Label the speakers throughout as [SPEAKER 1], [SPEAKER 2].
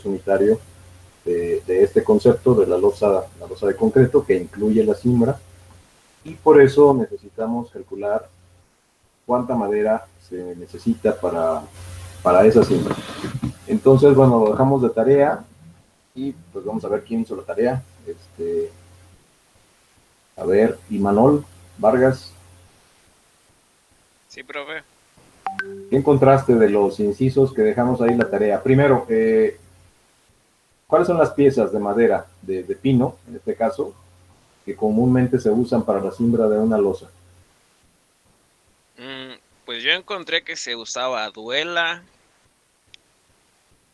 [SPEAKER 1] es unitario de este concepto de la losa de concreto que incluye la cimbra, y por eso necesitamos calcular cuánta madera se necesita para esa cimbra. Entonces, bueno, lo dejamos de tarea y pues vamos a ver quién hizo la tarea. A ver, Imanol Vargas.
[SPEAKER 2] Sí, profe.
[SPEAKER 1] ¿Qué encontraste de los incisos que dejamos ahí la tarea? Primero, ¿cuáles son las piezas de madera, de pino, en este caso, que comúnmente se usan para la cimbra de una losa?
[SPEAKER 2] Pues yo encontré que se usaba duela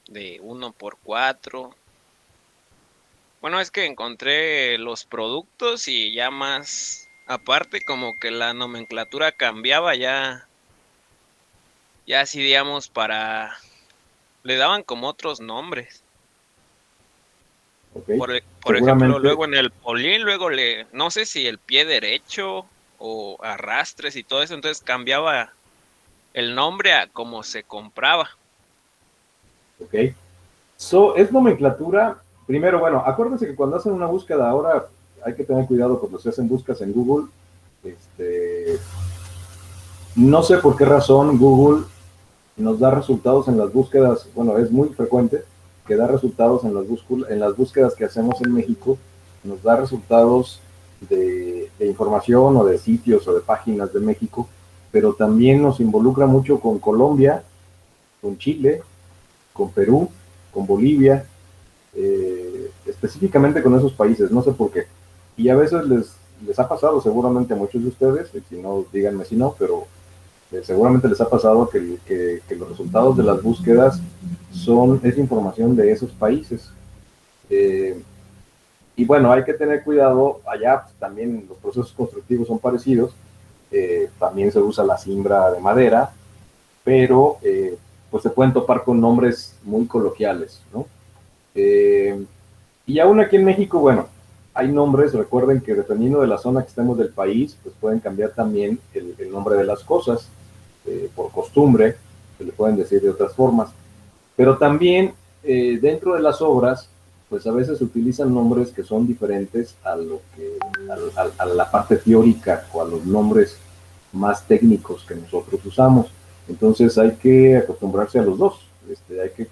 [SPEAKER 2] de 1x4. Bueno, es que encontré los productos y ya más aparte como que la nomenclatura cambiaba ya así digamos le daban como otros nombres.
[SPEAKER 1] ¿Ok?
[SPEAKER 2] Por ejemplo,
[SPEAKER 1] Seguramente,
[SPEAKER 2] luego en el polín, no sé si el pie derecho o arrastres y todo eso, entonces cambiaba el nombre a cómo se compraba.
[SPEAKER 1] ¿ok? Es nomenclatura. Primero, bueno, acuérdense que cuando hacen una búsqueda ahora hay que tener cuidado cuando se hacen búsquedas en Google. No sé por qué razón Google nos da resultados en las búsquedas, bueno, es muy frecuente que da resultados en las búsquedas que hacemos en México, nos da resultados de información o de sitios o de páginas de México, pero también nos involucra mucho con Colombia, con Chile, con Perú, con Bolivia, específicamente con esos países, no sé por qué. Y a veces les ha pasado seguramente a muchos de ustedes, y si no, díganme si no, pero seguramente les ha pasado que los resultados de las búsquedas es información de esos países. Eh, y bueno, hay que tener cuidado, allá pues, también los procesos constructivos son parecidos, también se usa la cimbra de madera, pero pues se pueden topar con nombres muy coloquiales, ¿no? Eh, y aún aquí en México, bueno, hay nombres, recuerden que dependiendo de la zona que estemos del país, pues pueden cambiar también el nombre de las cosas, por costumbre, se le pueden decir de otras formas. Pero también dentro de las obras, pues a veces se utilizan nombres que son diferentes a la parte teórica o a los nombres más técnicos que nosotros usamos. Entonces hay que acostumbrarse a los dos,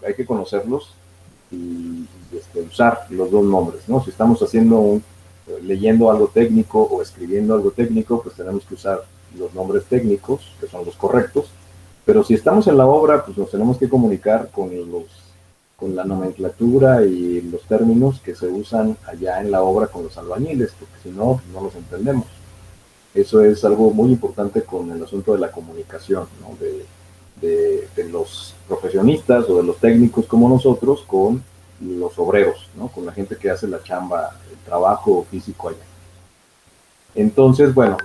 [SPEAKER 1] hay que conocerlos y usar los dos nombres, ¿no? Si estamos leyendo algo técnico o escribiendo algo técnico, pues tenemos que usar los nombres técnicos, que son los correctos, pero si estamos en la obra, pues nos tenemos que comunicar con la nomenclatura y los términos que se usan allá en la obra con los albañiles, porque si no, no los entendemos. Eso es algo muy importante con el asunto de la comunicación, ¿no? De los profesionistas o de los técnicos como nosotros con los obreros, ¿no? Con la gente que hace la chamba, el trabajo físico allá. Entonces, bueno,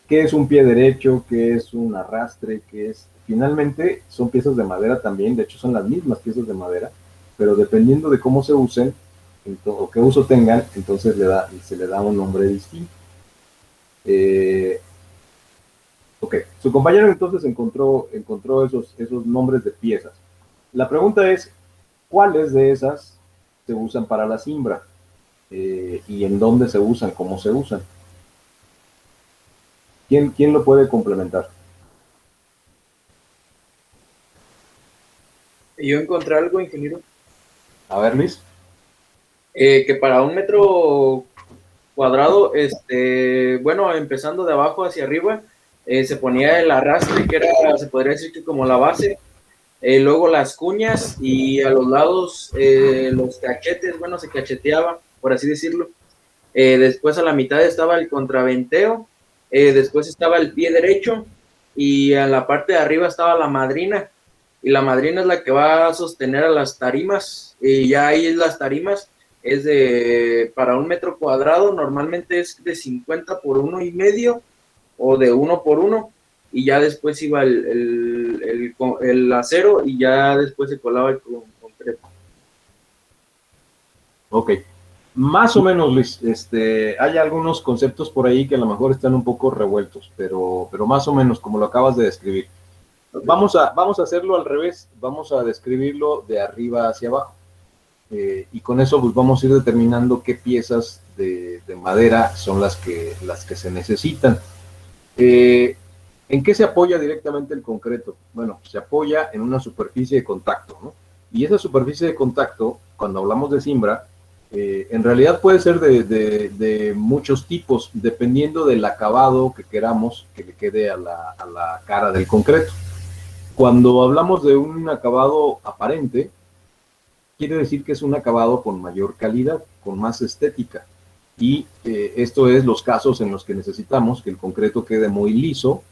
[SPEAKER 1] ¿qué es un pie derecho? ¿Qué es un arrastre? ¿Qué es? Finalmente son piezas de madera también, de hecho son las mismas piezas de madera, pero dependiendo de cómo se usen o qué uso tengan, entonces se le da un nombre distinto. Eh, ok, su compañero entonces encontró esos nombres de piezas. La pregunta es, ¿cuáles de esas se usan para la cimbra? ¿Y en dónde se usan? ¿Cómo se usan? ¿Quién lo puede complementar?
[SPEAKER 3] Yo encontré algo, ingeniero,
[SPEAKER 1] A ver, Luis.
[SPEAKER 3] que para un metro cuadrado, bueno, empezando de abajo hacia arriba, se ponía el arrastre, que era, se podría decir que como la base, luego las cuñas y a los lados los cachetes, bueno, se cacheteaba, por así decirlo. Después a la mitad estaba el contraventeo, después estaba el pie derecho y a la parte de arriba estaba la madrina. Y la madrina es la que va a sostener a las tarimas. Y ya ahí las tarimas es para un metro cuadrado, normalmente es de 50 por 1,5 o de 1 por 1. Y ya después iba el acero y ya después se colaba el concreto.
[SPEAKER 1] Ok. Más o menos, Luis, hay algunos conceptos por ahí que a lo mejor están un poco revueltos, pero más o menos como lo acabas de describir.
[SPEAKER 3] Okay.
[SPEAKER 1] Vamos a hacerlo al revés, vamos a describirlo de arriba hacia abajo. y con eso pues vamos a ir determinando qué piezas de madera son las que se necesitan. ¿En qué se apoya directamente el concreto? Bueno, se apoya en una superficie de contacto, ¿no? Y esa superficie de contacto, cuando hablamos de cimbra, en realidad puede ser de muchos tipos, dependiendo del acabado que queramos que le quede a la cara del concreto. Cuando hablamos de un acabado aparente, quiere decir que es un acabado con mayor calidad, con más estética. Y esto es los casos en los que necesitamos que el concreto quede muy liso,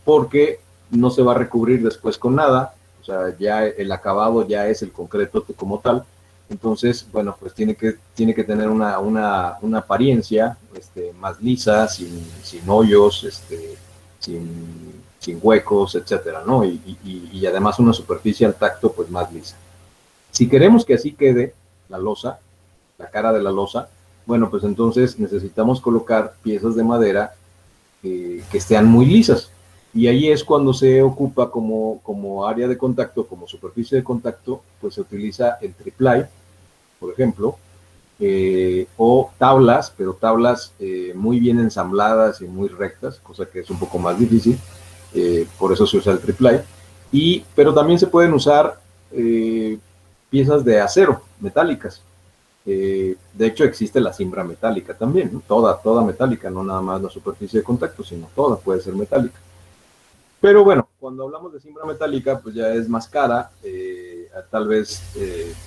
[SPEAKER 1] porque no se va a recubrir después con nada, o sea, ya el acabado ya es el concreto como tal. Entonces, bueno, pues tiene que tener una apariencia más lisa, sin hoyos, sin huecos, etcétera, ¿no? Y además una superficie al tacto, pues más lisa. Si queremos que así quede la losa, la cara de la losa, bueno, pues entonces necesitamos colocar piezas de madera que estén muy lisas. Y ahí es cuando se ocupa como área de contacto, como superficie de contacto, pues se utiliza el triplay, por ejemplo, o tablas, pero tablas muy bien ensambladas y muy rectas, cosa que es un poco más difícil, por eso se usa el triplay. Pero también se pueden usar piezas de acero, metálicas. De hecho, existe la cimbra metálica también, ¿no? Toda metálica, no nada más la superficie de contacto, sino toda puede ser metálica. Pero bueno, cuando hablamos de cimbra metálica, pues ya es más cara. Tal vez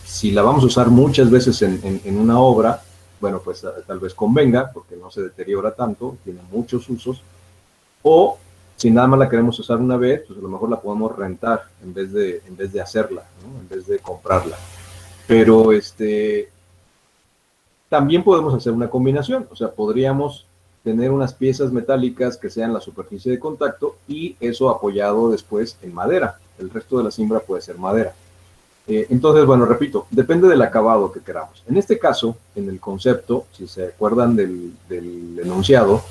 [SPEAKER 1] si la vamos a usar muchas veces en una obra, bueno, pues tal vez convenga, porque no se deteriora tanto, tiene muchos usos. O si nada más la queremos usar una vez, pues a lo mejor la podemos rentar en vez de hacerla, ¿no? En vez de comprarla. Pero también podemos hacer una combinación, o sea, podríamos tener unas piezas metálicas que sean la superficie de contacto y eso apoyado después en madera. El resto de la cimbra puede ser madera. Entonces, bueno, repito, depende del acabado que queramos. En este caso, en el concepto, si se acuerdan del enunciado,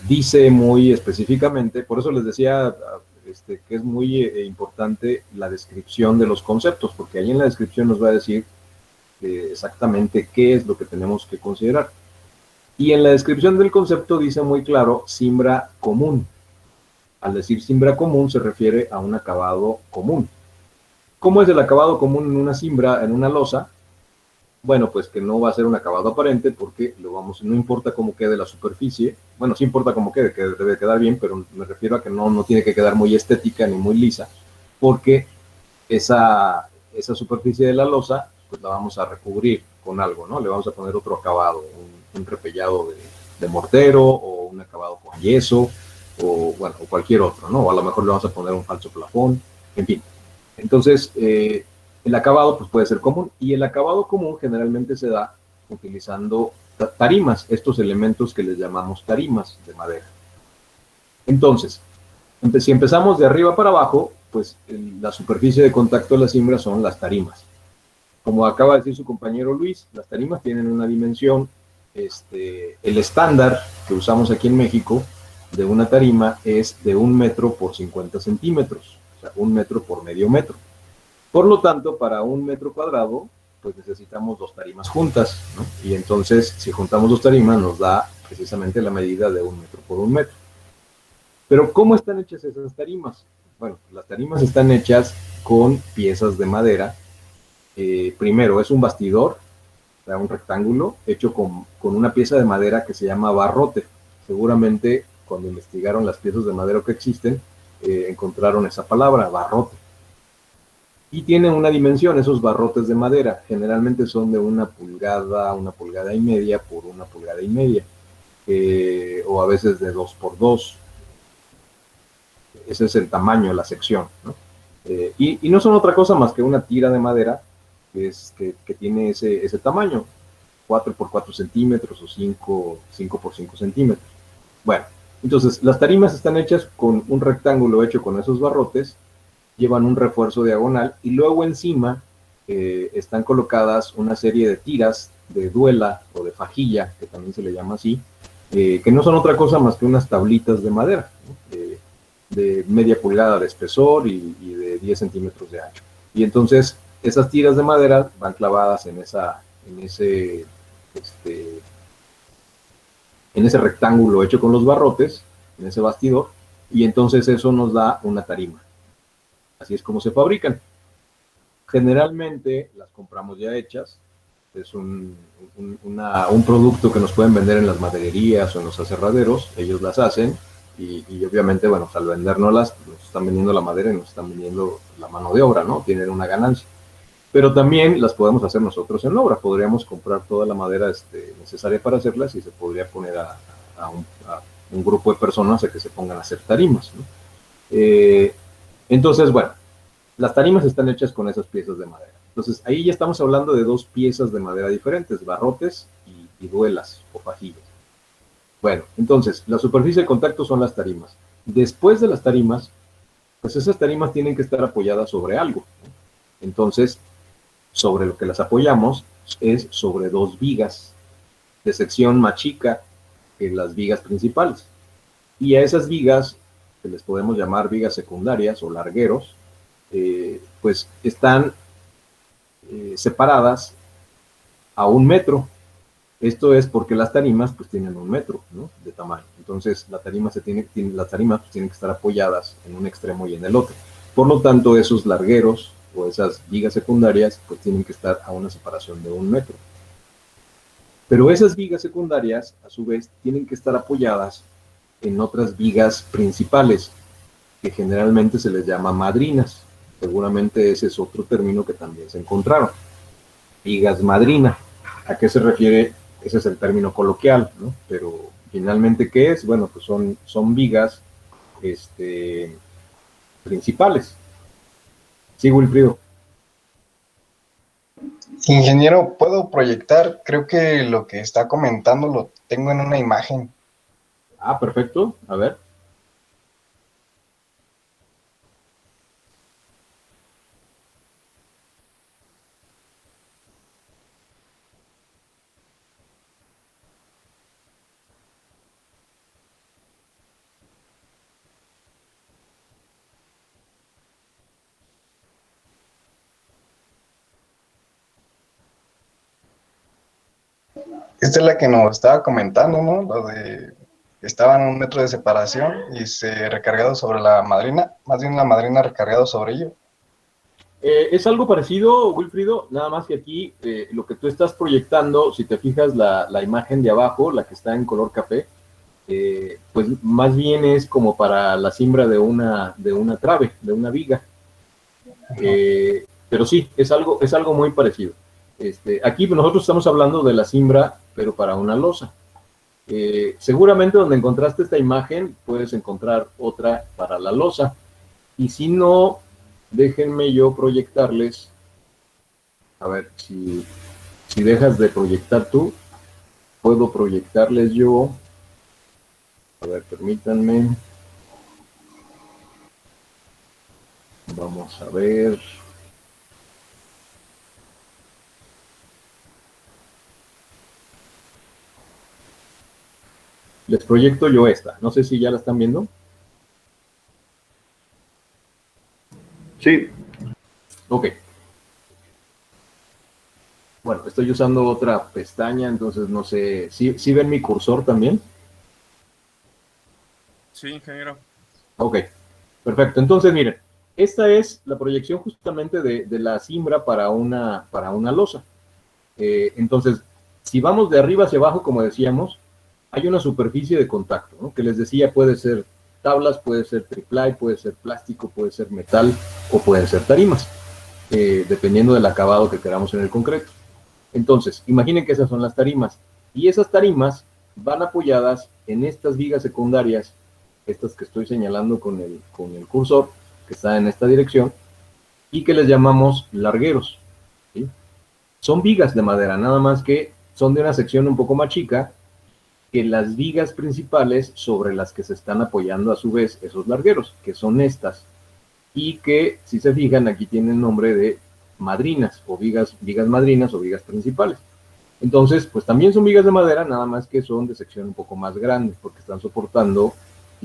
[SPEAKER 1] dice muy específicamente, por eso les decía que es muy importante la descripción de los conceptos, porque ahí en la descripción nos va a decir exactamente qué es lo que tenemos que considerar. Y en la descripción del concepto dice muy claro cimbra común. Al decir cimbra común se refiere a un acabado común. ¿Cómo es el acabado común en una cimbra, en una losa? Bueno, pues que no va a ser un acabado aparente porque no importa cómo quede la superficie. Bueno, sí importa cómo quede, que debe quedar bien, pero me refiero a que no tiene que quedar muy estética ni muy lisa, porque esa superficie de la losa pues la vamos a recubrir con algo, ¿no? Le vamos a poner otro acabado, un repellado de mortero o un acabado con yeso o cualquier otro, ¿no? O a lo mejor le vamos a poner un falso plafón, en fin. Entonces, el acabado pues puede ser común y el acabado común generalmente se da utilizando tarimas, estos elementos que les llamamos tarimas de madera. Entonces, si empezamos de arriba para abajo, pues la superficie de contacto de la cimbra son las tarimas. Como acaba de decir su compañero Luis, las tarimas tienen una dimensión, el estándar que usamos aquí en México de una tarima es de 1 metro por 50 centímetros, o sea, 1 metro por medio metro. Por lo tanto, para 1 metro cuadrado, pues necesitamos 2 tarimas juntas, ¿no? Y entonces, si juntamos 2 tarimas, nos da precisamente la medida de 1 metro por 1 metro. Pero, ¿cómo están hechas esas tarimas? Bueno, las tarimas están hechas con piezas de madera. Primero, es un bastidor, o sea, un rectángulo, hecho con una pieza de madera que se llama barrote. Seguramente, cuando investigaron las piezas de madera que existen, encontraron esa palabra, barrote. Y tienen una dimensión, esos barrotes de madera, generalmente son de 1 pulgada y media por 1 pulgada y media, o a veces de 2 por 2. Ese es el tamaño de la sección, ¿no? Y no son otra cosa más que una tira de madera que tiene ese tamaño, 4 por 4 centímetros o 5 por 5 centímetros. Bueno, entonces las tarimas están hechas con un rectángulo hecho con esos barrotes, llevan un refuerzo diagonal y luego encima están colocadas una serie de tiras de duela o de fajilla, que también se le llama así, que no son otra cosa más que unas tablitas de madera, ¿no? De media pulgada de espesor y de 10 centímetros de ancho. Y entonces esas tiras de madera van clavadas en ese rectángulo hecho con los barrotes, en ese bastidor, y entonces eso nos da una tarima. Así es como se fabrican. Generalmente las compramos ya hechas. Es un producto que nos pueden vender en las madererías o en los aserraderos. Ellos las hacen y obviamente, bueno, pues al vendérnoslas, nos están vendiendo la madera y nos están vendiendo la mano de obra, ¿no? Tienen una ganancia. Pero también las podemos hacer nosotros en obra. Podríamos comprar toda la madera necesaria para hacerlas y se podría poner a un grupo de personas a que se pongan a hacer tarimas, ¿no? Entonces, bueno, las tarimas están hechas con esas piezas de madera. Entonces, ahí ya estamos hablando de dos piezas de madera diferentes, barrotes y duelas o fajillas. Bueno, entonces, la superficie de contacto son las tarimas. Después de las tarimas, pues esas tarimas tienen que estar apoyadas sobre algo, ¿no? Entonces, sobre lo que las apoyamos es sobre dos vigas de sección más chica que las vigas principales. Y a esas vigas, que les podemos llamar vigas secundarias o largueros, pues están separadas a 1 metro. Esto es porque las tarimas pues tienen 1 metro, ¿no?, de tamaño. Entonces las tarimas tienen que estar apoyadas en un extremo y en el otro. Por lo tanto, esos largueros o esas vigas secundarias pues tienen que estar a una separación de 1 metro. Pero esas vigas secundarias, a su vez, tienen que estar apoyadas en otras vigas principales, que generalmente se les llama madrinas. Seguramente ese es otro término que también se encontraron. Vigas madrina. ¿A qué se refiere? Ese es el término coloquial, ¿no? Pero finalmente, ¿qué es? Bueno, pues son vigas principales. Sí, Wilfrido.
[SPEAKER 4] Ingeniero, ¿puedo proyectar? Creo que lo que está comentando lo tengo en una imagen.
[SPEAKER 1] Ah, perfecto. A ver.
[SPEAKER 4] Esta es la que nos estaba comentando, ¿no? Lo de que estaban a 1 metro de separación y se recargado sobre la madrina, más bien la madrina recargado sobre ello.
[SPEAKER 1] Es algo parecido, Wilfrido, nada más que aquí lo que tú estás proyectando, si te fijas la imagen de abajo, la que está en color café, pues más bien es como para la cimbra de una trave, de una viga. Pero sí, es algo muy parecido. Aquí nosotros estamos hablando de la cimbra, pero para una losa. Seguramente donde encontraste esta imagen, puedes encontrar otra para la losa. Y si no, déjenme yo proyectarles. A ver, si dejas de proyectar tú, puedo proyectarles yo. A ver, permítanme. Vamos a ver. Les proyecto yo esta. No sé si ya la están viendo.
[SPEAKER 5] Sí.
[SPEAKER 1] Ok. Bueno, estoy usando otra pestaña, entonces no sé. ¿Sí ven mi cursor también?
[SPEAKER 6] Sí, ingeniero.
[SPEAKER 1] Ok, perfecto. Entonces, miren, esta es la proyección justamente de la cimbra para una losa. Entonces, si vamos de arriba hacia abajo, como decíamos, hay una superficie de contacto, ¿no? Que les decía, puede ser tablas, puede ser triplay, puede ser plástico, puede ser metal o pueden ser tarimas, dependiendo del acabado que queramos en el concreto. Entonces, imaginen que esas son las tarimas, y esas tarimas van apoyadas en estas vigas secundarias, estas que estoy señalando con el cursor, que está en esta dirección, y que les llamamos largueros, ¿sí? Son vigas de madera, nada más que son de una sección un poco más chica que las vigas principales sobre las que se están apoyando a su vez esos largueros, que son estas, y que, si se fijan, aquí tienen nombre de madrinas, o vigas madrinas o vigas principales. Entonces, pues también son vigas de madera, nada más que son de sección un poco más grande, porque están soportando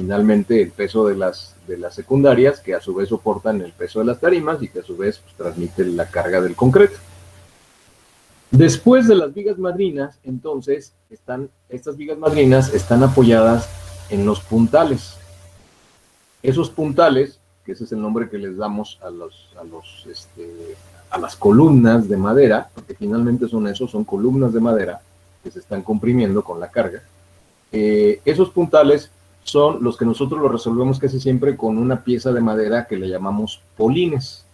[SPEAKER 1] finalmente el peso de las secundarias, que a su vez soportan el peso de las tarimas y que a su vez pues, transmiten la carga del concreto. Después de las vigas madrinas, entonces, estas vigas madrinas están apoyadas en los puntales. Esos puntales, que ese es el nombre que les damos a las columnas de madera, porque finalmente son columnas de madera que se están comprimiendo con la carga. Esos puntales son los que nosotros los resolvemos casi siempre con una pieza de madera que le llamamos polines.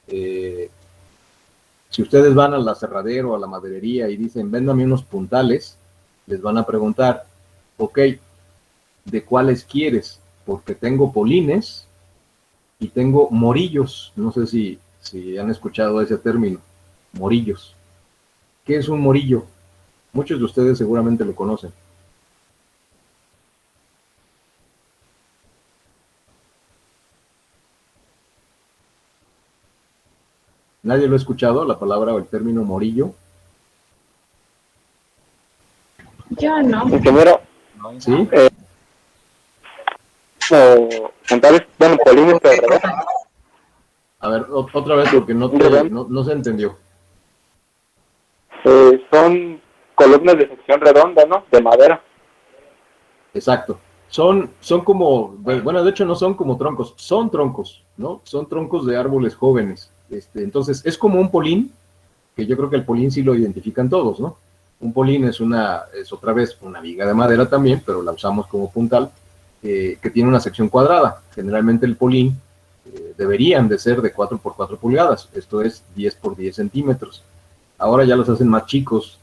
[SPEAKER 1] Si ustedes van al aserradero o a la maderería y dicen, véndame unos puntales, les van a preguntar, ok, ¿de cuáles quieres? Porque tengo polines y tengo morillos. No sé si han escuchado ese término, morillos. ¿Qué es un morillo? Muchos de ustedes seguramente lo conocen. ¿Nadie lo ha escuchado, la palabra o el término morillo?
[SPEAKER 6] Yo no.
[SPEAKER 5] Ingeniero,
[SPEAKER 1] ¿Sí?
[SPEAKER 5] puntales, bueno, polines, pero ¿verdad?
[SPEAKER 1] A ver, otra vez porque no se entendió.
[SPEAKER 5] Son columnas de sección redonda, ¿no? De madera.
[SPEAKER 1] Exacto. Son como, bueno, de hecho no son como troncos, son troncos, ¿no? Son troncos de árboles jóvenes. Entonces, es como un polín, que yo creo que el polín sí lo identifican todos, ¿no? Un polín es otra vez una viga de madera también, pero la usamos como puntal, que tiene una sección cuadrada. Generalmente el polín deberían de ser de 4 por 4 pulgadas, esto es 10 por 10 centímetros. Ahora ya los hacen más chicos,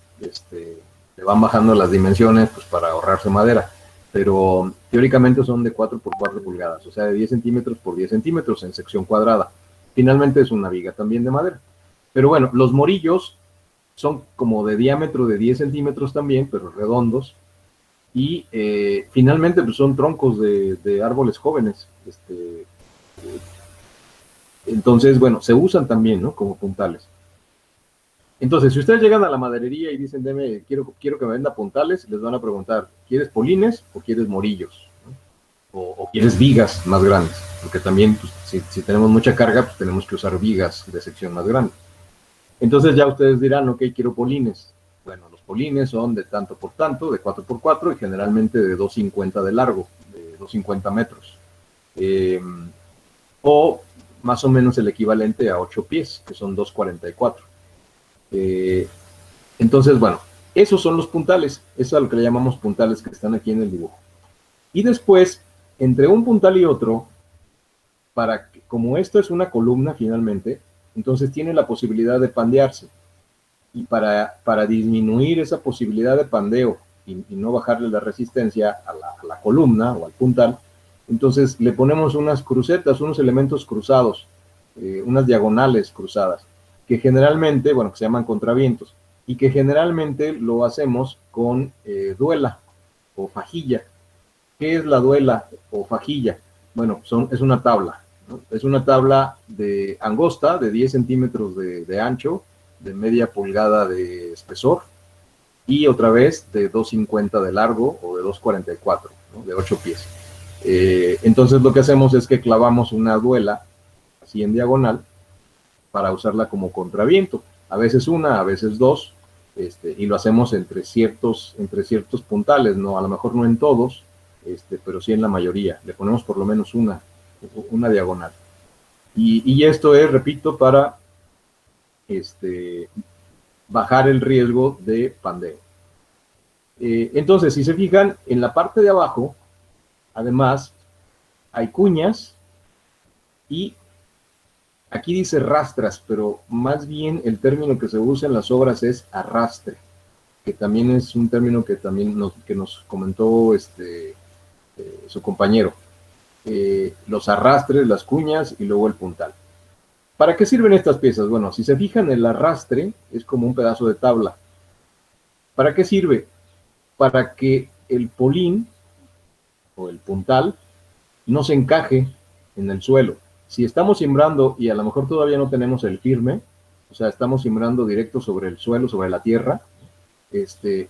[SPEAKER 1] le van bajando las dimensiones pues, para ahorrarse madera, pero teóricamente son de 4 por 4 pulgadas, o sea, de 10 centímetros por 10 centímetros en sección cuadrada. Finalmente es una viga también de madera. Pero bueno, los morillos son como de diámetro de 10 centímetros también, pero redondos, y finalmente pues, son troncos de árboles jóvenes. Entonces, bueno, se usan también, ¿no? Como puntales. Entonces, si ustedes llegan a la maderería y dicen, quiero que me venda puntales, les van a preguntar, ¿quieres polines o quieres morillos? O quieres vigas más grandes, porque también pues, si tenemos mucha carga, pues tenemos que usar vigas de sección más grande. Entonces ya ustedes dirán, ok, quiero polines. Bueno, los polines son de tanto por tanto, de 4 por 4 y generalmente de 2,50 de largo, de 2,50 metros. O más o menos el equivalente a 8 pies, que son 2,44. Entonces, bueno, esos son los puntales, eso es a lo que le llamamos puntales que están aquí en el dibujo. Y después, entre un puntal y otro, como esto es una columna finalmente, entonces tiene la posibilidad de pandearse. Y para disminuir esa posibilidad de pandeo y no bajarle la resistencia a la columna o al puntal, entonces le ponemos unas crucetas, unos elementos cruzados, unas diagonales cruzadas, que generalmente, bueno, que se llaman contravientos, y que generalmente lo hacemos con duela o fajilla. ¿Qué es la duela o fajilla? Bueno, es una tabla, ¿no? Es una tabla de angosta, de 10 centímetros de ancho, de media pulgada de espesor, y otra vez de 2,50 de largo o de 2,44, ¿no? De 8 pies. Entonces lo que hacemos es que clavamos una duela así en diagonal para usarla como contraviento, a veces una, a veces dos, y lo hacemos entre ciertos puntales, ¿no? A lo mejor no en todos, pero sí en la mayoría, le ponemos por lo menos una diagonal. Y esto es, repito, para bajar el riesgo de pandeo. Entonces, si se fijan, en la parte de abajo, además, hay cuñas y aquí dice rastras, pero más bien el término que se usa en las obras es arrastre, que también es un término que también nos comentó su compañero. Los arrastres, las cuñas y luego el puntal. ¿Para qué sirven estas piezas? Bueno, si se fijan, el arrastre es como un pedazo de tabla. ¿Para qué sirve? Para que el polín o el puntal no se encaje en el suelo. Si estamos simbrando y a lo mejor todavía no tenemos el firme, o sea, estamos simbrando directo sobre el suelo, sobre la tierra,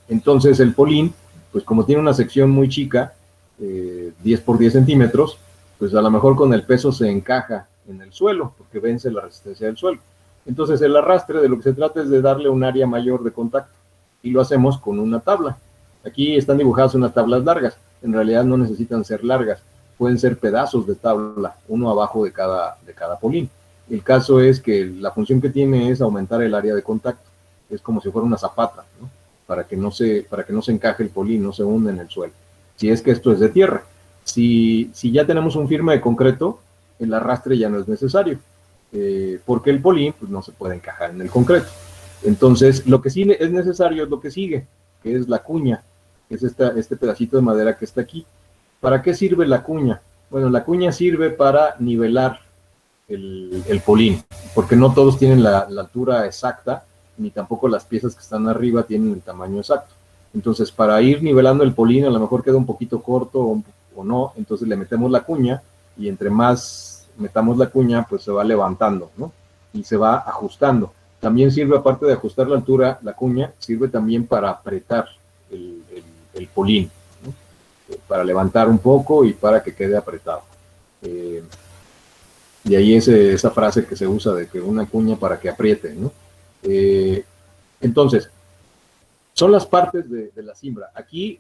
[SPEAKER 1] entonces el polín, pues como tiene una sección muy chica, 10 por 10 centímetros, pues a lo mejor con el peso se encaja en el suelo, porque vence la resistencia del suelo. Entonces el arrastre de lo que se trata es de darle un área mayor de contacto, y lo hacemos con una tabla. Aquí están dibujadas unas tablas largas, en realidad no necesitan ser largas, pueden ser pedazos de tabla, uno abajo de cada polín. El caso es que la función que tiene es aumentar el área de contacto, es como si fuera una zapata, ¿no? para que no se encaje el polín, no se hunda en el suelo, si es que esto es de tierra. Si ya tenemos un firme de concreto, el arrastre ya no es necesario, porque el polín pues, no se puede encajar en el concreto. Entonces, lo que sí es necesario es lo que sigue, que es la cuña, que es este pedacito de madera que está aquí. ¿Para qué sirve la cuña? Bueno, la cuña sirve para nivelar el polín, porque no todos tienen la altura exacta, ni tampoco las piezas que están arriba tienen el tamaño exacto. Entonces, para ir nivelando el polín, a lo mejor queda un poquito corto o no, entonces le metemos la cuña, y entre más metamos la cuña, pues se va levantando, ¿no? Y se va ajustando. También sirve, aparte de ajustar la altura, la cuña, sirve también para apretar el polín, ¿no? Para levantar un poco y para que quede apretado. Y ahí esa frase que se usa de que una cuña para que apriete, ¿no? Entonces, son las partes de la cimbra. Aquí,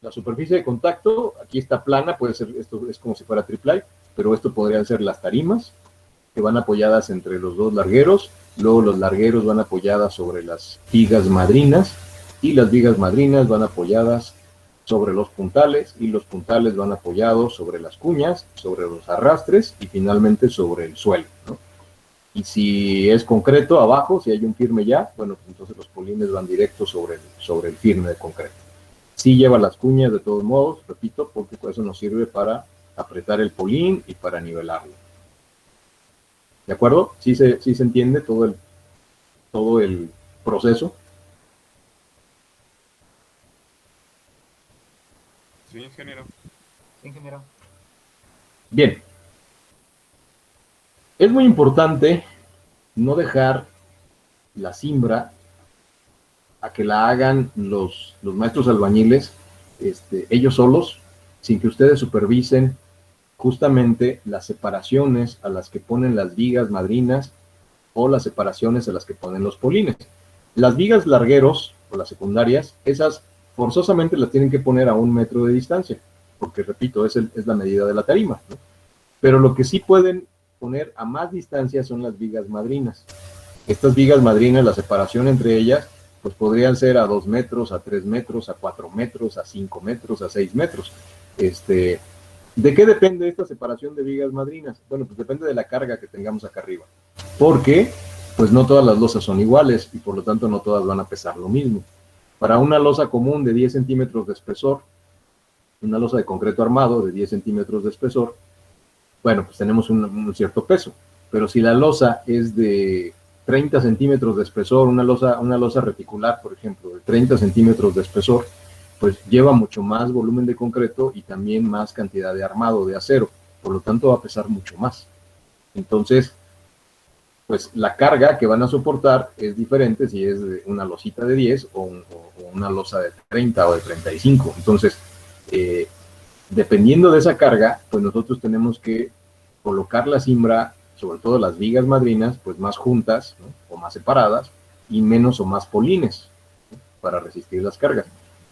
[SPEAKER 1] la superficie de contacto, aquí está plana, puede ser, esto es como si fuera triplay, pero esto podrían ser las tarimas, que van apoyadas entre los dos largueros, luego los largueros van apoyadas sobre las vigas madrinas, y las vigas madrinas van apoyadas sobre los puntales, y los puntales van apoyados sobre las cuñas, sobre los arrastres, y finalmente sobre el suelo, ¿no? Y si es concreto abajo, si hay un firme ya, bueno, pues entonces los polines van directos sobre el firme de concreto. Sí lleva las cuñas de todos modos, repito, porque eso nos sirve para apretar el polín y para nivelarlo. ¿De acuerdo? ¿Sí se entiende todo el proceso?
[SPEAKER 7] Sí, ingeniero.
[SPEAKER 8] Sí, ingeniero.
[SPEAKER 1] Bien. Es muy importante no dejar la cimbra a que la hagan los maestros albañiles ellos solos, sin que ustedes supervisen justamente las separaciones a las que ponen las vigas madrinas o las separaciones a las que ponen los polines. Las vigas largueros o las secundarias, esas forzosamente las tienen que poner a 1 metro de distancia, porque repito, es la medida de la tarima, ¿no? Pero lo que sí pueden poner a más distancia son las vigas madrinas. Estas vigas madrinas, la separación entre ellas, pues podrían ser a 2 metros, a 3 metros, a 4 metros, a 5 metros, a 6 metros. ¿De qué depende esta separación de vigas madrinas? Bueno, pues depende de la carga que tengamos acá arriba, porque pues no todas las losas son iguales y por lo tanto no todas van a pesar lo mismo. Para una losa común de 10 centímetros de espesor, una losa de concreto armado de 10 centímetros de espesor, bueno, pues tenemos un cierto peso, pero si la losa es de 30 centímetros de espesor, una losa reticular, por ejemplo, de 30 centímetros de espesor, pues lleva mucho más volumen de concreto y también más cantidad de armado, de acero, por lo tanto va a pesar mucho más. Entonces, pues la carga que van a soportar es diferente si es de una losita de 10 o una losa de 30 o de 35. Entonces, dependiendo de esa carga, pues nosotros tenemos que colocar la cimbra, sobre todo las vigas madrinas, pues más juntas, ¿no? O más separadas, y menos o más polines, ¿no? Para resistir las cargas.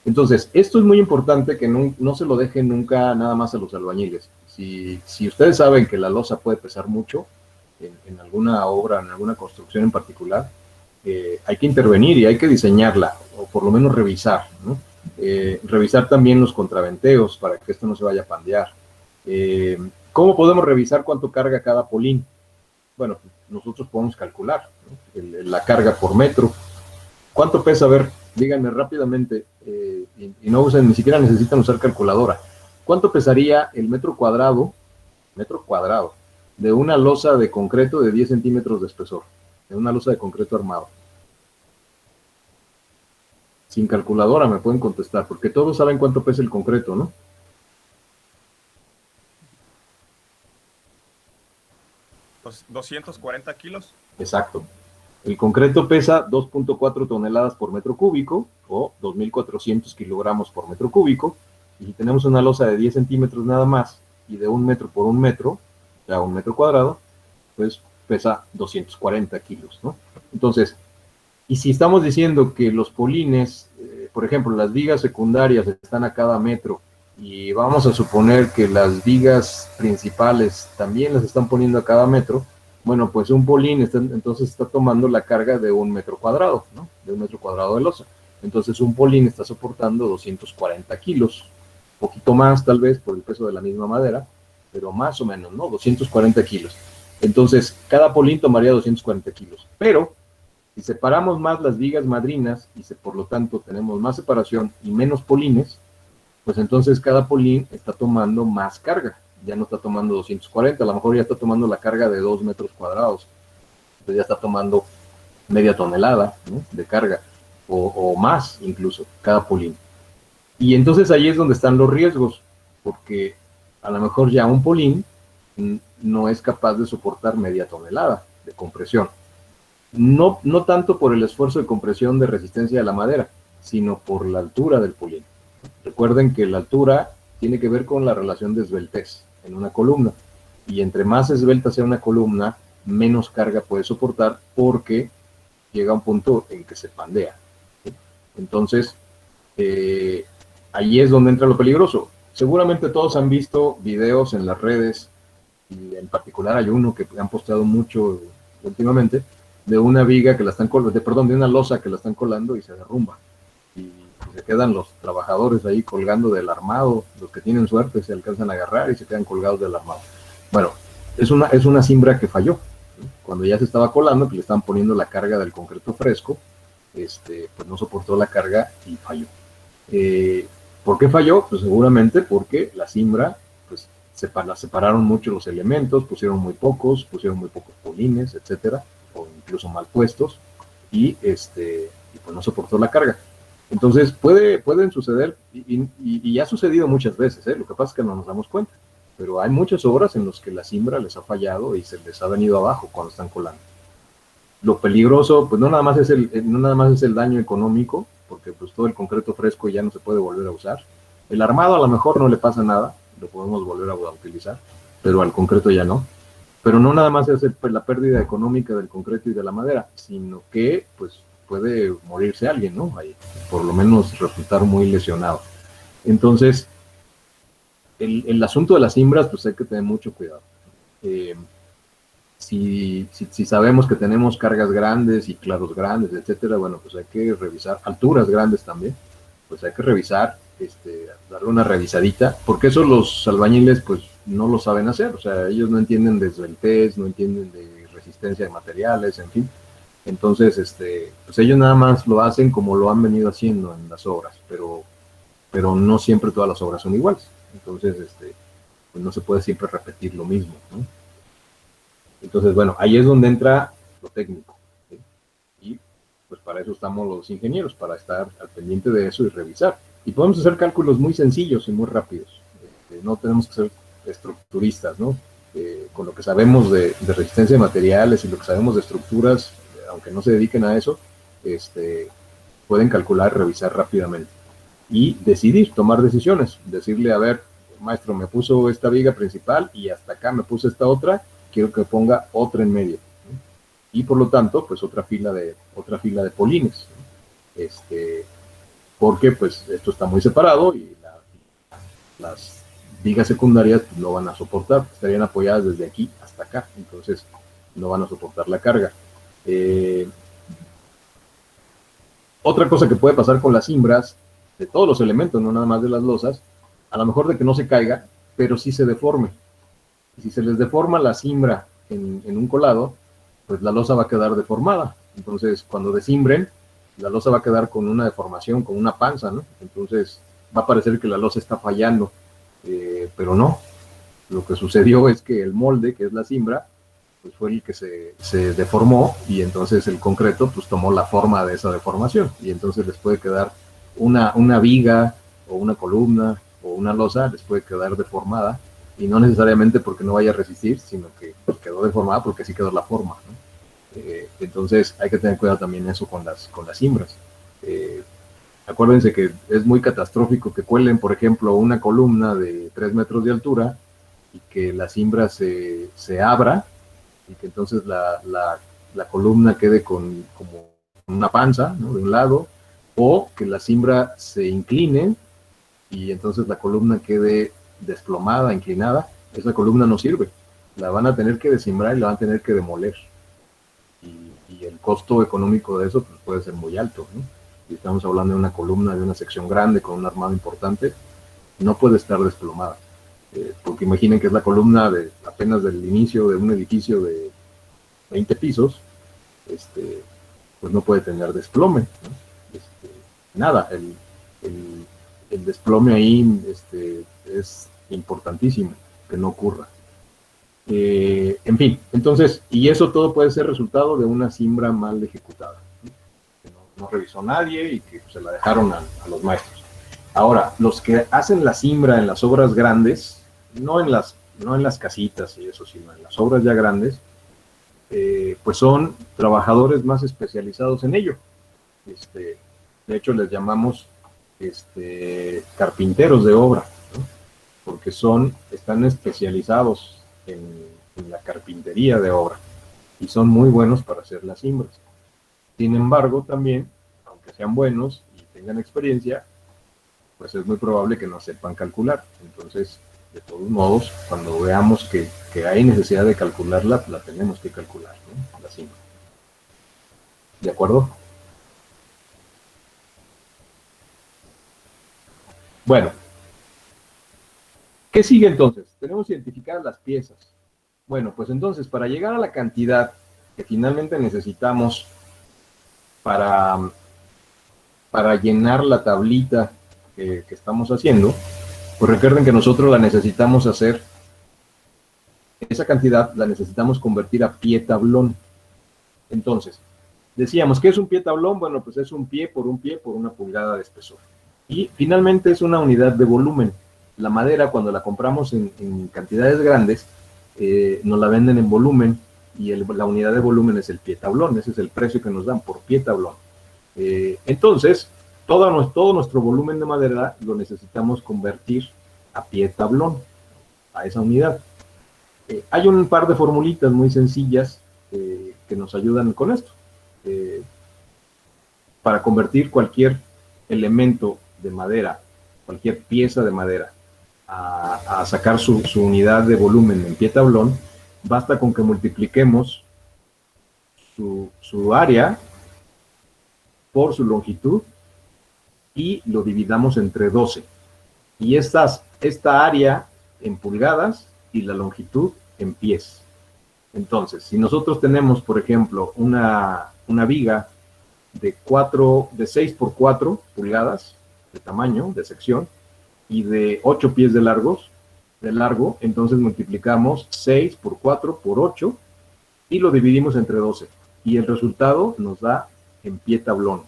[SPEAKER 1] Entonces, esto es muy importante que no se lo dejen nunca nada más a los albañiles. Si ustedes saben que la losa puede pesar mucho en alguna obra, en alguna construcción en particular, hay que intervenir y hay que diseñarla, o por lo menos revisar, ¿no? Revisar también los contraventeos para que esto no se vaya a pandear. ¿Cómo podemos revisar cuánto carga cada polín? Bueno, nosotros podemos calcular, ¿no? La carga por metro. ¿Cuánto pesa? A ver, díganme rápidamente, y no usen, ni siquiera necesitan usar calculadora. ¿Cuánto pesaría el metro cuadrado de una losa de concreto de 10 centímetros de espesor? De una losa de concreto armado. Sin calculadora me pueden contestar, porque todos saben cuánto pesa el concreto, ¿no?
[SPEAKER 7] Pues 240 kilos.
[SPEAKER 1] Exacto. El concreto pesa 2.4 toneladas por metro cúbico, o 2.400 kilogramos por metro cúbico, Y si tenemos una losa de 10 centímetros nada más y de 1 metro por 1 metro, o sea, 1 metro cuadrado, pues pesa 240 kilos, ¿no? Entonces, y si estamos diciendo que los polines, por ejemplo, las vigas secundarias están a cada metro, y vamos a suponer que las vigas principales también las están poniendo a cada metro, bueno, pues un polín entonces está tomando la carga de 1 metro cuadrado, ¿no? De 1 metro cuadrado de losa. Entonces un polín está soportando 240 kilos, un poquito más tal vez por el peso de la misma madera, pero más o menos, ¿no? 240 kilos. Entonces, cada polín tomaría 240 kilos. Pero, si separamos más las vigas madrinas, y por lo tanto tenemos más separación y menos polines, pues entonces cada polín está tomando más carga. Ya no está tomando 240, a lo mejor ya está tomando la carga de 2 metros cuadrados. Entonces ya está tomando media tonelada, ¿no?, de carga, o más incluso, cada polín. Y entonces ahí es donde están los riesgos, porque a lo mejor ya un polín no es capaz de soportar media tonelada de compresión. No tanto por el esfuerzo de compresión de resistencia de la madera, sino por la altura del polín. Recuerden que la altura tiene que ver con la relación de esbeltez en una columna, y entre más esbelta sea una columna, menos carga puede soportar, porque llega a un punto en que se pandea. Entonces, ahí es donde entra lo peligroso. Seguramente todos han visto videos en las redes, y en particular hay uno que han posteado mucho últimamente, de una viga que la están colando, de una losa que la están colando y se derrumba. Y se quedan los trabajadores ahí colgando del armado, los que tienen suerte se alcanzan a agarrar y se quedan colgados del armado. Bueno, es una cimbra que falló, ¿no? Cuando ya se estaba colando, que le estaban poniendo la carga del concreto fresco, pues no soportó la carga y falló. ¿Por qué falló? Pues seguramente porque la cimbra, pues separaron mucho los elementos, pusieron muy pocos polines, etcétera, o incluso mal puestos, y pues no soportó la carga. Entonces pueden suceder, y ha sucedido muchas veces, lo que pasa es que no nos damos cuenta, pero hay muchas obras en las que la cimbra les ha fallado y se les ha venido abajo cuando están colando. Lo peligroso, pues no nada más es el daño económico, porque pues todo el concreto fresco ya no se puede volver a usar. El armado a lo mejor no le pasa nada, lo podemos volver a utilizar, pero al concreto ya no. Pero no nada más es la pérdida económica del concreto y de la madera, sino que pues puede morirse alguien, ¿no? Ahí, por lo menos resultar muy lesionado. Entonces, el asunto de las cimbras, pues hay que tener mucho cuidado. Si sabemos que tenemos cargas grandes y claros grandes, etcétera, bueno, pues hay que revisar, alturas grandes también, pues hay que revisar, darle una revisadita, porque eso los albañiles pues no lo saben hacer, o sea, ellos no entienden de esbeltez, no entienden de resistencia de materiales, en fin. Entonces, pues ellos nada más lo hacen como lo han venido haciendo en las obras, pero no siempre todas las obras son iguales. Entonces, pues no se puede siempre repetir lo mismo, ¿no? Entonces, bueno, ahí es donde entra lo técnico, ¿sí? Y pues para eso estamos los ingenieros, para estar al pendiente de eso y revisar. Y podemos hacer cálculos muy sencillos y muy rápidos. No tenemos que ser estructuristas, ¿no? Con lo que sabemos de resistencia de materiales y lo que sabemos de estructuras, aunque no se dediquen a eso, pueden calcular, revisar rápidamente y decidir, tomar decisiones. Decirle, a ver, maestro, me puso esta viga principal y hasta acá me puso esta otra, quiero que ponga otra en medio, ¿no? Y por lo tanto, pues otra fila de polines, ¿no? Porque pues esto está muy separado y las vigas secundarias pues, no van a soportar, estarían apoyadas desde aquí hasta acá, entonces no van a soportar la carga. Otra cosa que puede pasar con las cimbras, de todos los elementos, no nada más de las losas, a lo mejor de que no se caiga, pero sí se deforme. Y si se les deforma la cimbra en un colado, pues la losa va a quedar deformada. Entonces, cuando descimbren, la losa va a quedar con una deformación, con una panza, ¿no? Entonces, va a parecer que la losa está fallando, pero no. Lo que sucedió es que el molde, que es la cimbra, pues fue el que se deformó, y entonces el concreto pues tomó la forma de esa deformación, y entonces les puede quedar una viga, o una columna, o una losa, les puede quedar deformada, y no necesariamente porque no vaya a resistir, sino que pues, quedó deformada porque así quedó la forma, ¿no? Entonces hay que tener cuidado también eso con las cimbras. Acuérdense que es muy catastrófico que cuelen, por ejemplo, una columna de 3 metros de altura y que la cimbra se abra y que entonces la columna quede como una panza, ¿no?, de un lado, o que la cimbra se incline y entonces la columna quede desplomada, inclinada. Esa columna no sirve. La van a tener que descimbrar y la van a tener que demoler. Y el costo económico de eso pues, puede ser muy alto, ¿no? Si estamos hablando de una columna de una sección grande con un armado importante, no puede estar desplomada. Porque imaginen que es la columna apenas del inicio de un edificio de 20 pisos, pues no puede tener desplome, ¿no? Nada, el desplome ahí es importantísimo que no ocurra. En fin, entonces, y eso todo puede ser resultado de una cimbra mal ejecutada, ¿no? Que no revisó nadie y que se la dejaron a los maestros. Ahora, los que hacen la cimbra en las obras grandes, no en las casitas y eso, sino en las obras ya grandes, pues son trabajadores más especializados en ello. De hecho, les llamamos carpinteros de obra, ¿no? Porque están especializados en la carpintería de obra y son muy buenos para hacer las cimbras. Sin embargo, también, aunque sean buenos y tengan experiencia, pues es muy probable que no sepan calcular. Entonces, de todos modos, cuando veamos que hay necesidad de calcularla, la tenemos que calcular, ¿no?, la cimbra. ¿De acuerdo? Bueno, ¿qué sigue entonces? Tenemos identificadas las piezas. Bueno, pues entonces, para llegar a la cantidad que finalmente necesitamos para llenar la tablita que estamos haciendo, pues recuerden que nosotros la necesitamos hacer, esa cantidad la necesitamos convertir a pie tablón. Entonces, decíamos, ¿qué es un pie tablón? Bueno, pues es un pie por una pulgada de espesor. Y finalmente es una unidad de volumen. La madera, cuando la compramos en cantidades grandes, nos la venden en volumen y la unidad de volumen es el pie tablón. Ese es el precio que nos dan por pie tablón. Entonces, todo nuestro volumen de madera lo necesitamos convertir a pie tablón, a esa unidad. Hay un par de formulitas muy sencillas que nos ayudan con esto. Para convertir cualquier elemento de madera, cualquier pieza de madera, a sacar su unidad de volumen en pie tablón, basta con que multipliquemos su área por su longitud y lo dividamos entre 12. Y esta área en pulgadas y la longitud en pies. Entonces, si nosotros tenemos, por ejemplo, una viga de 6 por 4 pulgadas de tamaño, de sección, y de 8 pies de largo, entonces multiplicamos 6 por 4 por 8 y lo dividimos entre 12. Y el resultado nos da en pie tablón.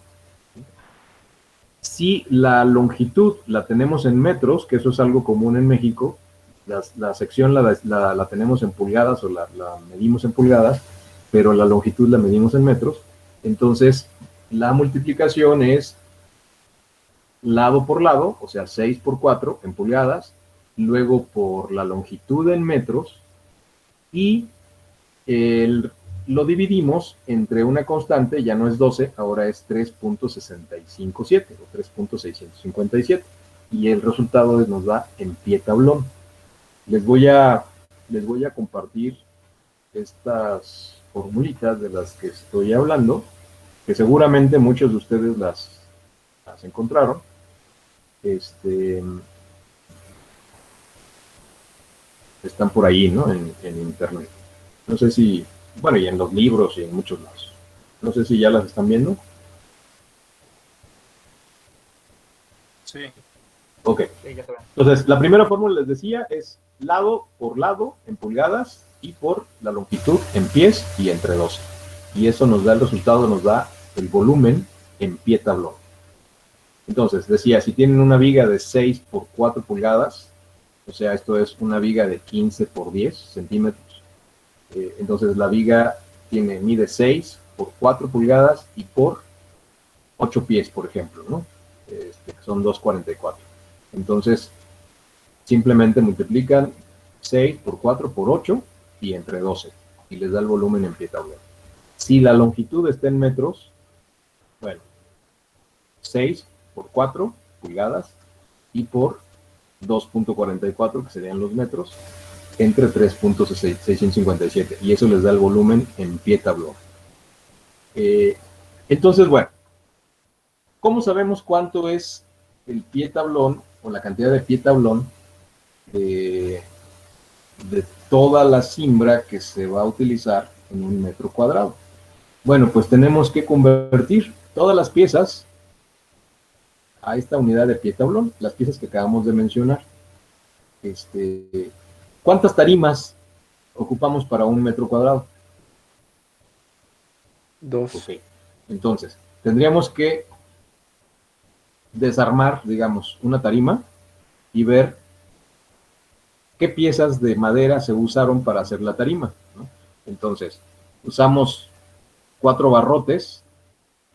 [SPEAKER 1] Si la longitud la tenemos en metros, que eso es algo común en México, la sección la tenemos en pulgadas o la medimos en pulgadas, pero la longitud la medimos en metros, entonces la multiplicación es lado por lado, o sea, 6 por 4 en pulgadas, luego por la longitud en metros, y lo dividimos entre una constante, ya no es 12, ahora es 3.657 o 3.657, y el resultado nos da en pie tablón. Les voy a compartir estas formulitas de las que estoy hablando, que seguramente muchos de ustedes las encontraron. Están por ahí, ¿no? En internet. No sé si, bueno, y en los libros y en muchos lados. No sé si ya las están viendo.
[SPEAKER 7] Sí.
[SPEAKER 1] Ok. Entonces, la primera fórmula, les decía, es lado por lado en pulgadas y por la longitud en pies y entre 12. Y eso nos da el resultado, nos da el volumen en pie tablón. Entonces, decía, si tienen una viga de 6 por 4 pulgadas, o sea, esto es una viga de 15 por 10 centímetros, entonces la viga mide 6 por 4 pulgadas y por 8 pies, por ejemplo, ¿no? que son 2.44. Entonces, simplemente multiplican 6 por 4 por 8 y entre 12, y les da el volumen en pie tablón. Si la longitud está en metros, bueno, 6 por 4 pulgadas y por 2.44, que serían los metros, entre 3.657, y eso les da el volumen en pie tablón. Entonces, bueno, ¿cómo sabemos cuánto es el pie tablón o la cantidad de pie tablón de toda la cimbra que se va a utilizar en un metro cuadrado? Bueno, pues tenemos que convertir todas las piezas a esta unidad de pie tablón, las piezas que acabamos de mencionar. ¿Cuántas tarimas ocupamos para un metro cuadrado?
[SPEAKER 8] 2.
[SPEAKER 1] Ok. Entonces, tendríamos que desarmar, digamos, una tarima y ver qué piezas de madera se usaron para hacer la tarima, ¿no? Entonces, usamos 4 barrotes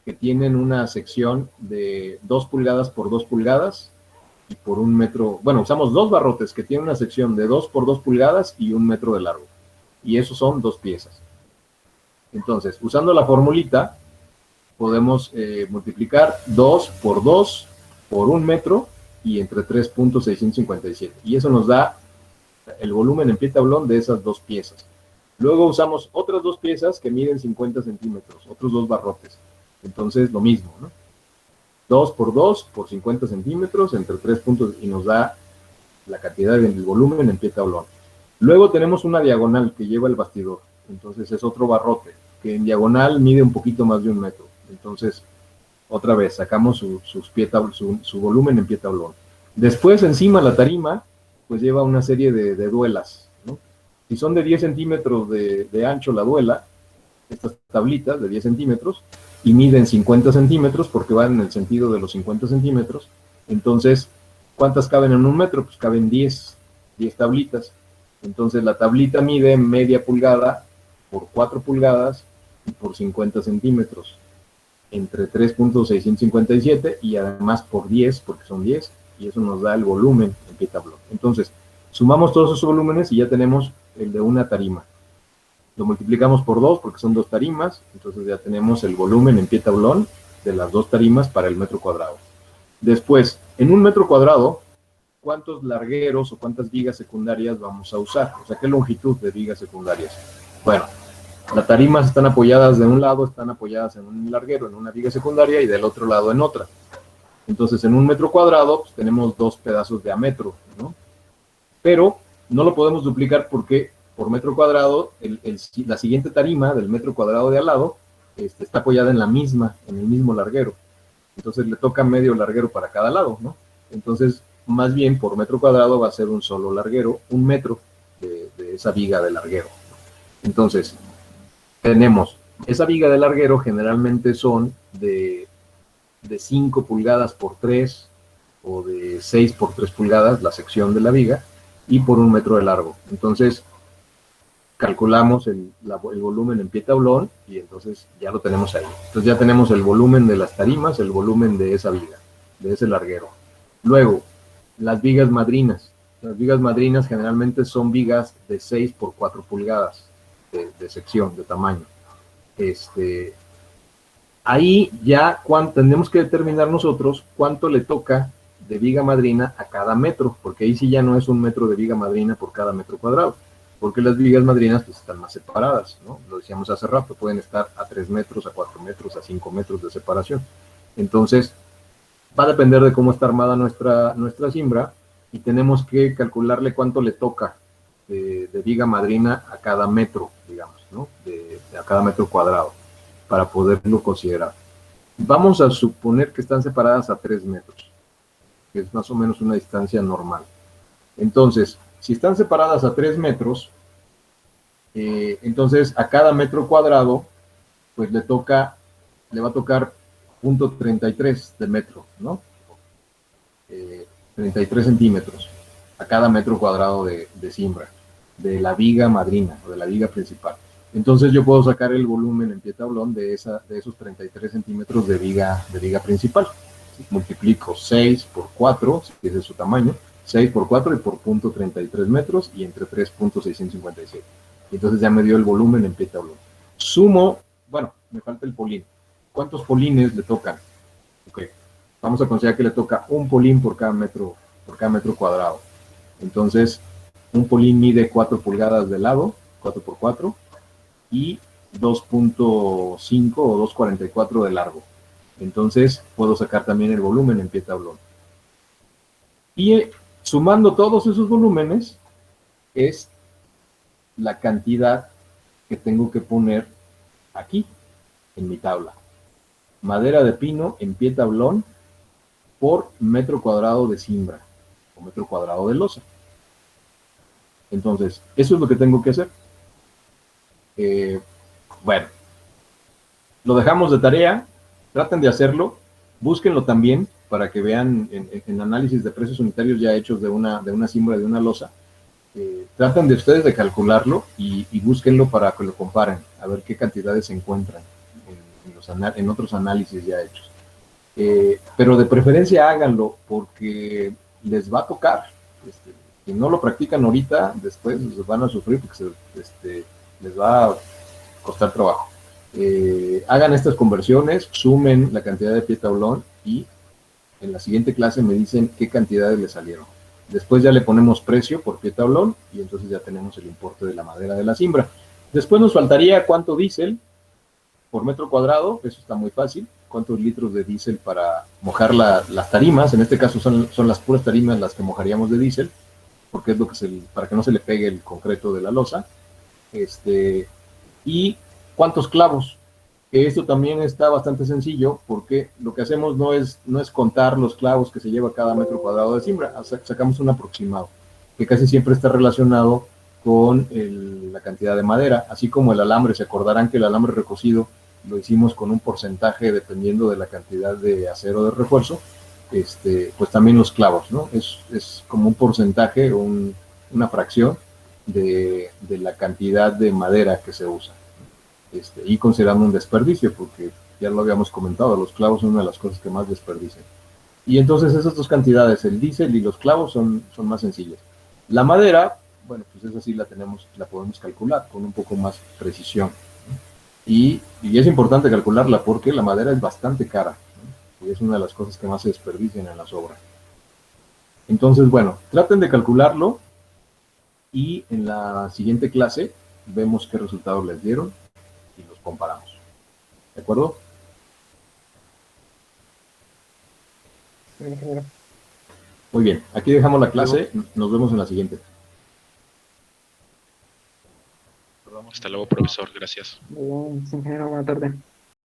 [SPEAKER 1] que tienen una sección de 2 pulgadas por 2 pulgadas y por 1 metro. Bueno, usamos 2 barrotes que tienen una sección de 2 por 2 pulgadas y 1 metro de largo. Y esos son 2 piezas. Entonces, usando la formulita, podemos multiplicar 2 por 2 por 1 metro y entre 3.657. Y eso nos da el volumen en pie tablón de esas 2 piezas. Luego usamos otras 2 piezas que miden 50 centímetros, otros 2 barrotes. Entonces, lo mismo, ¿no? 2 por 2 por 50 centímetros entre 3 puntos y nos da la cantidad del volumen en pie tablón. Luego tenemos una diagonal que lleva el bastidor. Entonces es otro barrote que en diagonal mide un poquito más de 1 metro. Entonces, otra vez, sacamos su volumen en pie tablón. Después, encima la tarima, pues lleva una serie de duelas, ¿no? Si son de 10 centímetros de ancho la duela, estas tablitas de 10 centímetros, y miden 50 centímetros, porque van en el sentido de los 50 centímetros, entonces, ¿cuántas caben en 1 metro? Pues caben 10 tablitas. Entonces, la tablita mide media pulgada por 4 pulgadas y por 50 centímetros, entre 3.657 y además por 10, porque son 10, y eso nos da el volumen en pie tablón. Entonces, sumamos todos esos volúmenes y ya tenemos el de una tarima. Lo multiplicamos por 2 porque son 2 tarimas, entonces ya tenemos el volumen en pie tablón de las 2 tarimas para el metro cuadrado. Después, en 1 metro cuadrado, ¿cuántos largueros o cuántas vigas secundarias vamos a usar? O sea, ¿qué longitud de vigas secundarias? Bueno, las tarimas están apoyadas de un lado, están apoyadas en un larguero, en una viga secundaria, y del otro lado en otra. Entonces, en 1 metro cuadrado, pues, tenemos 2 pedazos de a metro, ¿no? Pero no lo podemos duplicar porque por metro cuadrado, la siguiente tarima del metro cuadrado de al lado está apoyada en el mismo larguero. Entonces le toca medio larguero para cada lado, ¿no? Entonces, más bien por metro cuadrado va a ser un solo larguero, 1 metro de esa viga de larguero. Entonces, tenemos esa viga de larguero, generalmente son de 5 pulgadas por 3 o de 6 por 3 pulgadas la sección de la viga y por 1 metro de largo. Entonces, calculamos el volumen en pie tablón y entonces ya lo tenemos ahí. Entonces ya tenemos el volumen de las tarimas, el volumen de esa viga, de ese larguero. Luego, las vigas madrinas. Las vigas madrinas generalmente son vigas de 6 por 4 pulgadas de sección, de tamaño. Ahí ya tenemos que determinar nosotros cuánto le toca de viga madrina a cada metro, porque ahí sí ya no es 1 metro de viga madrina por cada metro cuadrado, porque las vigas madrinas pues están más separadas, ¿no? Lo decíamos hace rato, pueden estar a 3 metros, a 4 metros, a 5 metros de separación. Entonces, va a depender de cómo está armada nuestra cimbra y tenemos que calcularle cuánto le toca de viga madrina a cada metro, digamos, ¿no? A cada metro cuadrado, para poderlo considerar. Vamos a suponer que están separadas a 3 metros, que es más o menos una distancia normal. Entonces, si están separadas a 3 metros, entonces a cada metro cuadrado, pues le va a tocar 0.33 de metro, ¿no? 33 centímetros a cada metro cuadrado de cimbra, de la viga madrina o de la viga principal. Entonces yo puedo sacar el volumen en pie tablón de esos 33 centímetros de viga principal. multiplico 6 por 4, si ese es su tamaño, 6 por 4 y por punto 33 metros y entre 3.656. Y entonces ya me dio el volumen en pie tablón. Sumo, bueno, me falta el polín. ¿Cuántos polines le tocan? Ok, vamos a considerar que le toca un polín por cada metro cuadrado. Entonces, un polín mide 4 pulgadas de lado, 4 por 4, y 2.5 o 2.44 de largo. Entonces, puedo sacar también el volumen en pie tablón. Y sumando todos esos volúmenes, es la cantidad que tengo que poner aquí, en mi tabla. Madera de pino en pie tablón por metro cuadrado de cimbra, o metro cuadrado de losa. Entonces, eso es lo que tengo que hacer. Bueno, lo dejamos de tarea, traten de hacerlo, búsquenlo también para que vean en análisis de precios unitarios ya hechos de una cimbra, de una losa. Traten de ustedes de calcularlo y búsquenlo para que lo comparen, a ver qué cantidades se encuentran en otros análisis ya hechos. Pero de preferencia háganlo porque les va a tocar. Si no lo practican ahorita, después van a sufrir porque les va a costar trabajo. Hagan estas conversiones, sumen la cantidad de pie tablón y en la siguiente clase me dicen qué cantidades le salieron. Después ya le ponemos precio por pie tablón y entonces ya tenemos el importe de la madera de la cimbra. Después nos faltaría cuánto diésel por metro cuadrado, eso está muy fácil, cuántos litros de diésel para mojar las tarimas, en este caso son las puras tarimas las que mojaríamos de diésel, porque es lo que para que no se le pegue el concreto de la losa, y cuántos clavos. Esto también está bastante sencillo porque lo que hacemos no es contar los clavos que se lleva cada metro cuadrado de cimbra, sacamos un aproximado, que casi siempre está relacionado con la cantidad de madera, así como el alambre. Se acordarán que el alambre recocido lo hicimos con un porcentaje dependiendo de la cantidad de acero de refuerzo, pues también los clavos, ¿no? Es como un porcentaje o una fracción de la cantidad de madera que se usa. Y considerando un desperdicio, porque ya lo habíamos comentado, los clavos son una de las cosas que más desperdician. Y entonces esas dos cantidades, el diésel y los clavos, son más sencillas. La madera, bueno, pues esa sí la podemos calcular con un poco más precisión. Y es importante calcularla porque la madera es bastante cara, ¿no? Y es una de las cosas que más se desperdician en las obras. Entonces, bueno, traten de calcularlo y en la siguiente clase vemos qué resultados les dieron y los comparamos. ¿De acuerdo? Muy bien, aquí dejamos la clase, nos vemos en la siguiente.
[SPEAKER 8] Hasta luego, profesor, gracias.
[SPEAKER 9] Muy bien, ingeniero, buena tarde.